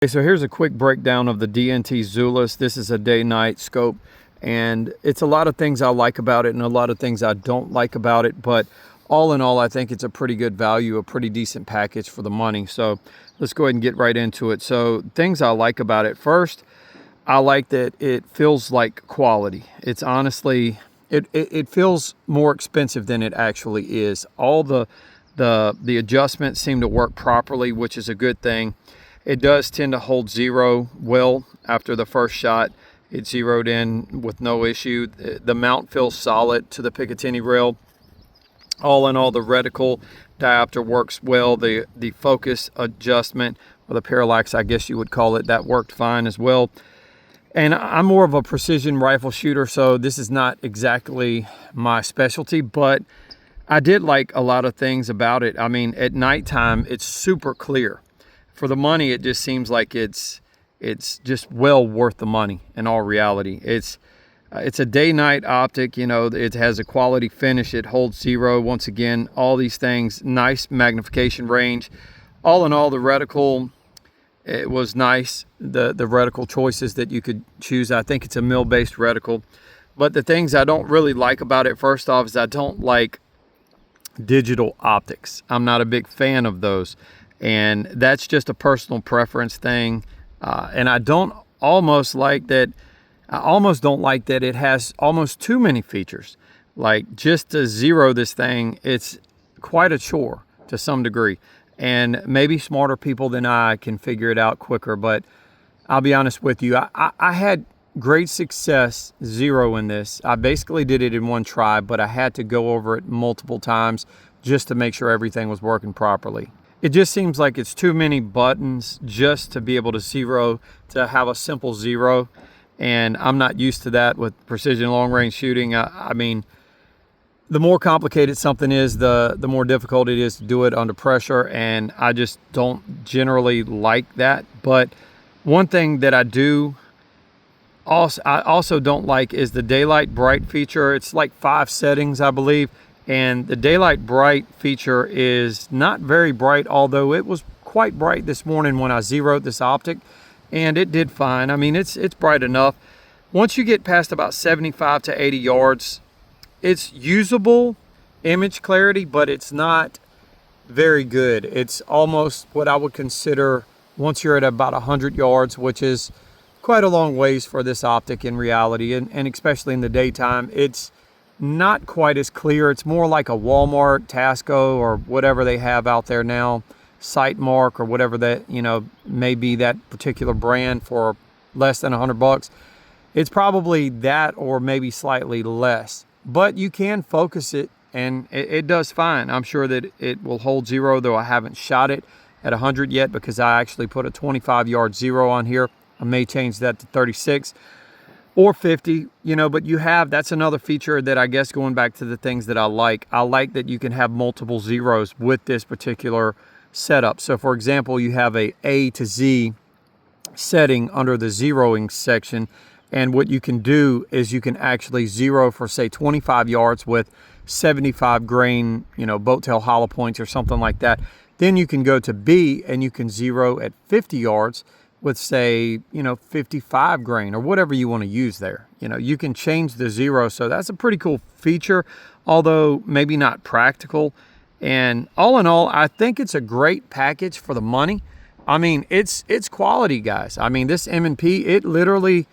Okay, so here's a quick breakdown of the DNT Zulus. This is a day-night scope, and it's a lot of things I like about it and a lot of things I don't like about it, but all in all, I think it's a pretty good value, a pretty decent package for the money. So let's go ahead and get right into it. So things I like about it. First, I like that it feels like quality. It's honestly, it feels more expensive than it actually is. All the adjustments seem to work properly, which is a good thing. It does tend to hold zero well after the first shot. It zeroed in with no issue. The mount feels solid to the Picatinny rail. All in all, the reticle diopter works well. The focus adjustment, or the parallax, I guess you would call it, that worked fine as well. And I'm more of a precision rifle shooter, so this is not exactly my specialty, but I did like a lot of things about it. I mean, at nighttime, it's super clear. For the money, it just seems like it's just well worth the money in all reality. It's a day-night optic, you know, it has a quality finish, it holds zero, once again, all these things, nice magnification range. All in all, the reticle, it was nice, the reticle choices that you could choose. I think it's a mill-based reticle. But the things I don't really like about it, first off, is I don't like digital optics. I'm not a big fan of those. And that's just a personal preference thing. And I almost don't like that it has almost too many features. Like, just to zero this thing, it's quite a chore to some degree. And maybe smarter people than I can figure it out quicker. But I'll be honest with you, I had great success zeroing this. I basically did it in one try, but I had to go over it multiple times just to make sure everything was working properly. It just seems like it's too many buttons just to be able to zero, to have a simple zero. And I'm not used to that with precision long-range shooting. I mean, the more complicated something is, the more difficult it is to do it under pressure. And I just don't generally like that. But one thing that I also don't like is the daylight bright feature. It's like 5 settings, I believe. And the daylight bright feature is not very bright, although it was quite bright this morning when I zeroed this optic, and it did fine. I mean, it's bright enough. Once you get past about 75 to 80 yards, it's usable image clarity, but it's not very good. It's almost what I would consider, once you're at about 100 yards, which is quite a long ways for this optic in reality, and especially in the daytime, it's not quite as clear. It's more like a Walmart, Tasco, or whatever they have out there now, Sightmark, or whatever that, you know, may be that particular brand for less than $100. It's probably that, or maybe slightly less. But you can focus it, and it does fine. I'm sure that it will hold zero, though I haven't shot it at 100 yet because I actually put a 25-yard zero on here. I may change that to 36. Or 50, you know, but that's another feature that, I guess, going back to the things that I like that you can have multiple zeros with this particular setup. So for example, you have A to Z setting under the zeroing section. And what you can do is you can actually zero for, say, 25 yards with 75 grain, you know, boat tail hollow points or something like that. Then you can go to B and you can zero at 50 yards with, say, you know, 55 grain or whatever you want to use there. You know, you can change the zero. So that's a pretty cool feature, although maybe not practical. And all in all, I think it's a great package for the money. I mean, it's quality, guys. I mean, this M&P, it literally,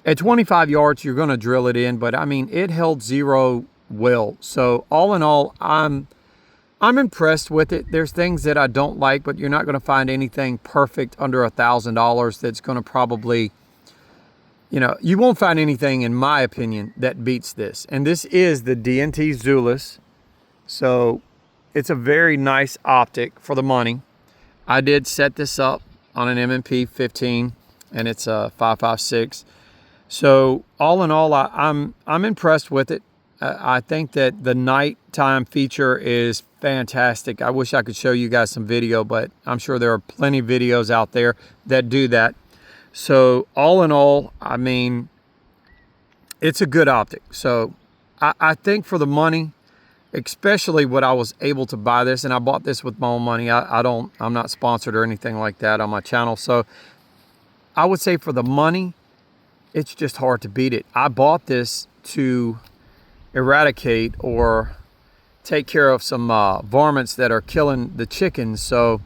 at 25 yards, you're going to drill it in. But I mean, it held zero well. So all in all, I'm impressed with it. There's things that I don't like, but you're not going to find anything perfect under $1,000 that's going to probably, you know, you won't find anything, in my opinion, that beats this. And this is the DNT Zulus. So it's a very nice optic for the money. I did set this up on an M&P 15, and it's a 5.56. So all in all, I'm impressed with it. I think that the nighttime feature is fantastic. I wish I could show you guys some video, but I'm sure there are plenty of videos out there that do that. So all in all, I mean, it's a good optic. So I think for the money, especially what I was able to buy this, and I bought this with my own money. I'm not sponsored or anything like that on my channel. So I would say for the money, it's just hard to beat it. I bought this to eradicate or take care of some varmints that are killing the chickens. So,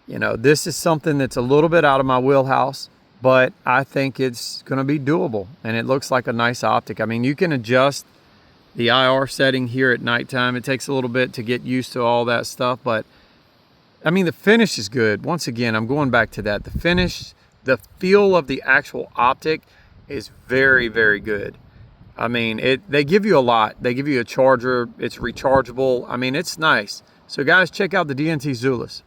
you know, this is something that's a little bit out of my wheelhouse, but I think it's going to be doable, and it looks like a nice optic. I mean, you can adjust the IR setting here at nighttime. It takes a little bit to get used to all that stuff, but I mean, the finish is good. Once again, I'm going back to that. The finish, the feel of the actual optic is very, very good. I mean, they give you a lot. They give you a charger. It's rechargeable. I mean, it's nice. So guys, check out the DNT Zulus.